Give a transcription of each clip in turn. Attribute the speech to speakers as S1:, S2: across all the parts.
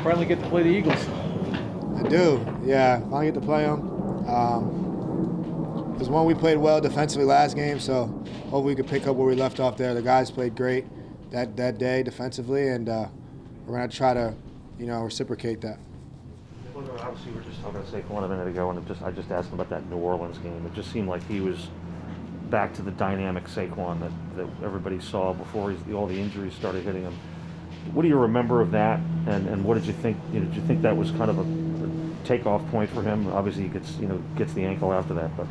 S1: finally get to play the Eagles.
S2: I do, yeah. I get to play them. It was one we played well defensively last game, so hopefully we could pick up where we left off there. The guys played great that day defensively, and we're going to try to, reciprocate that.
S3: Well, obviously, we were just talking to Saquon a minute ago, and I just asked him about that New Orleans game. It just seemed like he was back to the dynamic Saquon that everybody saw before all the injuries started hitting him. What do you remember of that, and what did you think? Did you think that was kind of a takeoff point for him? Obviously, he gets the ankle after that, but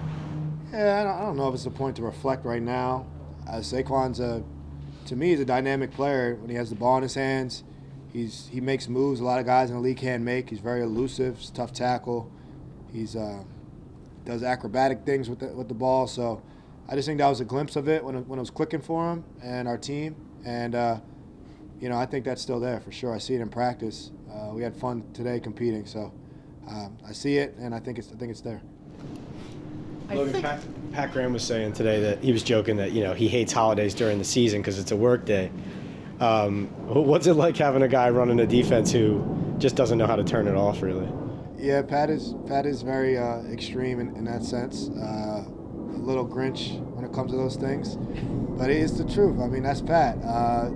S2: yeah, I don't know if it's the point to reflect right now. Saquon's to me, he's a dynamic player. When he has the ball in his hands, he makes moves a lot of guys in the league can't make. He's very elusive. He's a tough tackle. He's does acrobatic things with the ball. So I just think that was a glimpse of it when it was clicking for him and our team. And I think that's still there for sure. I see it in practice. We had fun today competing, so I see it, and I think it's there.
S4: Logan, Pat Graham was saying today that he was joking that he hates holidays during the season because it's a work day. What's it like having a guy running a defense who just doesn't know how to turn it off, really?
S2: Yeah, Pat is very extreme in that sense. A little Grinch when it comes to those things, but it is the truth. I mean, that's Pat.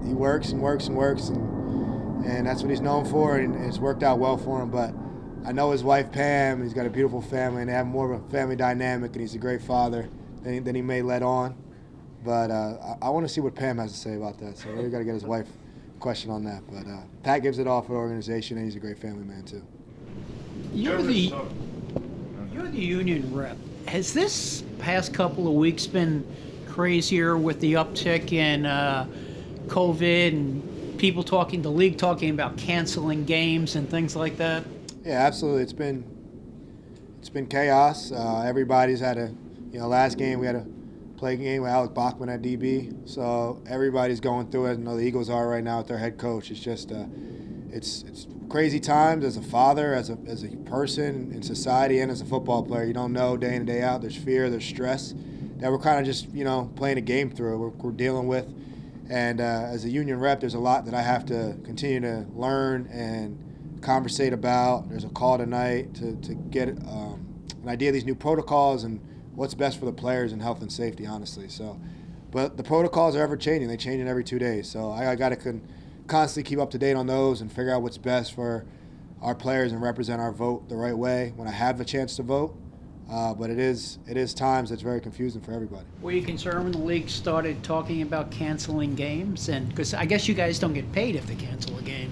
S2: He works and works and works, and that's what he's known for, and it's worked out well for him. But I know his wife Pam. He's got a beautiful family, and they have more of a family dynamic, and he's a great father than he may let on. But I want to see what Pam has to say about that. So we got to get his wife a question on that. But Pat gives it all for the organization, and he's a great family man too.
S5: You're the union rep. Has this past couple of weeks been crazier with the uptick in COVID and people the league talking about canceling games and things like that?
S2: Yeah, absolutely. It's been chaos. Everybody's had last game we had a play game with Alec Bachman at DB. So everybody's going through it. I know the Eagles are right now with their head coach. It's just it's crazy times as a father, as a person in society, and as a football player. You don't know day in and day out. There's fear, there's stress that we're kind of just playing a game through. We're dealing with, and as a union rep, there's a lot that I have to continue to learn and conversate about. There's a call tonight to get an idea of these new protocols and what's best for the players and health and safety, honestly. So, but the protocols are ever changing. They change it every 2 days. So I got to constantly keep up to date on those and figure out what's best for our players and represent our vote the right way when I have the chance to vote. But it is times that's very confusing for everybody.
S5: Were you concerned when the league started talking about canceling games? And because I guess you guys don't get paid if they cancel a game.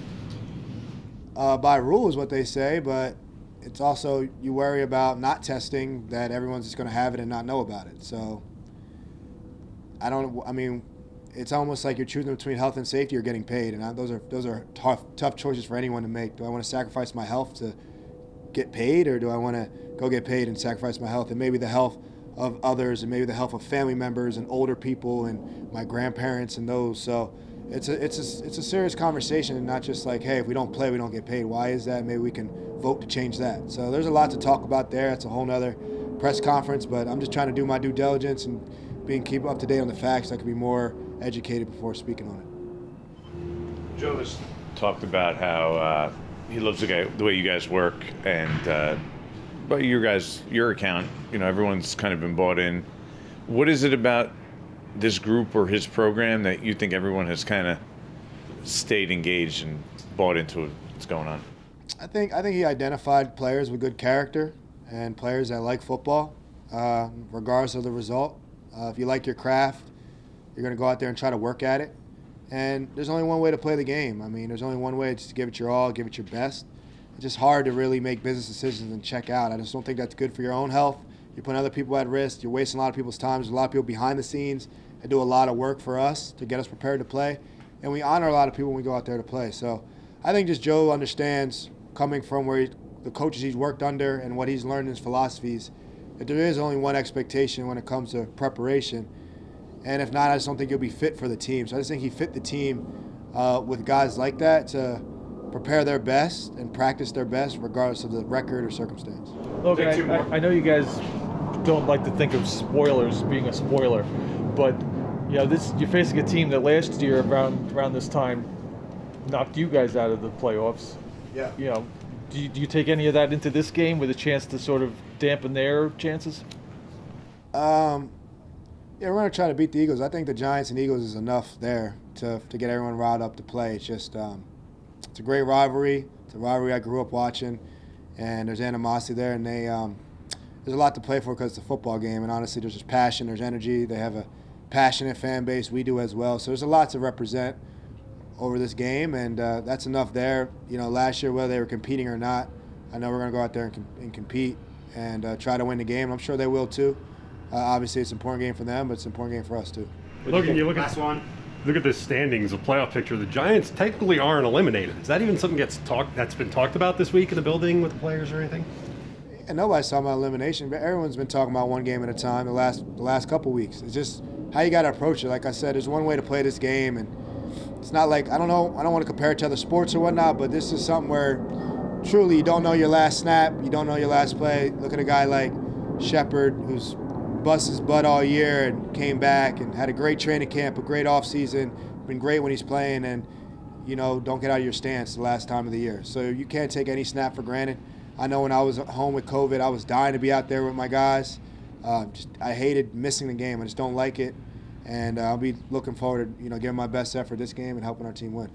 S2: By rule is what they say, but it's also you worry about not testing that everyone's just going to have it and not know about it. So it's almost like you're choosing between health and safety or getting paid, and those are tough choices for anyone to make. Do I want to sacrifice my health to get paid, or do I want to go get paid and sacrifice my health and maybe the health of others and maybe the health of family members and older people and my grandparents and those? So it's a serious conversation, and not just like, hey, if we don't play, we don't get paid. Why is that? Maybe we can vote to change that. So there's a lot to talk about there. It's a whole nother press conference, but I'm just trying to do my due diligence and keep up to date on the facts so I can be more educated before speaking on it.
S6: Joe has talked about how he loves the way you guys work, and but your account, everyone's kind of been bought in. What is it about this group or his program that you think everyone has kind of stayed engaged and bought into what's going on?
S2: I think he identified players with good character and players that like football, regardless of the result. If you like your craft, you're going to go out there and try to work at it. And there's only one way to play the game. I mean, there's only one way to give it your all, give it your best. It's just hard to really make business decisions and check out. I just don't think that's good for your own health. You're putting other people at risk. You're wasting a lot of people's time. There's a lot of people behind the scenes that do a lot of work for us to get us prepared to play. And we honor a lot of people when we go out there to play. So I think just Joe understands, coming from the coaches he's worked under and what he's learned in his philosophies, that there is only one expectation when it comes to preparation. And if not, I just don't think he'll be fit for the team. So I just think he fit the team with guys like that to prepare their best and practice their best regardless of the record or circumstance.
S1: Logan, I know you guys don't like to think of spoilers being a spoiler, but you're facing a team that last year around this time knocked you guys out of the playoffs.
S2: Yeah.
S1: You know, do you take any of that into this game with a chance to sort of dampen their chances?
S2: Yeah, we're going to try to beat the Eagles. I think the Giants and Eagles is enough there to get everyone riled up to play. It's just it's a great rivalry. It's a rivalry I grew up watching, and there's animosity there, and there's a lot to play for because it's a football game, and honestly, there's just passion, there's energy. They have a passionate fan base. We do as well. So there's a lot to represent over this game, and that's enough there. You know, last year, whether they were competing or not, I know we're going to go out there and compete and try to win the game. I'm sure they will too. Obviously, it's an important game for them, but it's an important game for us too.
S7: Logan, you look at the standings, the playoff picture. The Giants technically aren't eliminated. Is that even something that's been talked about this week in the building with the players or anything?
S2: And nobody's talking about elimination, but everyone's been talking about one game at a time the last couple weeks. It's just how you got to approach it. Like I said, there's one way to play this game, and it's not like I don't want to compare it to other sports or whatnot, but this is something where truly you don't know your last snap, you don't know your last play. Look at a guy like Shepard, who's bust his butt all year and came back and had a great training camp, a great offseason, been great when he's playing, and don't get out of your stance the last time of the year. So you can't take any snap for granted. I know when I was at home with COVID, I was dying to be out there with my guys. I hated missing the game. I just don't like it, and I'll be looking forward to giving my best effort this game and helping our team win.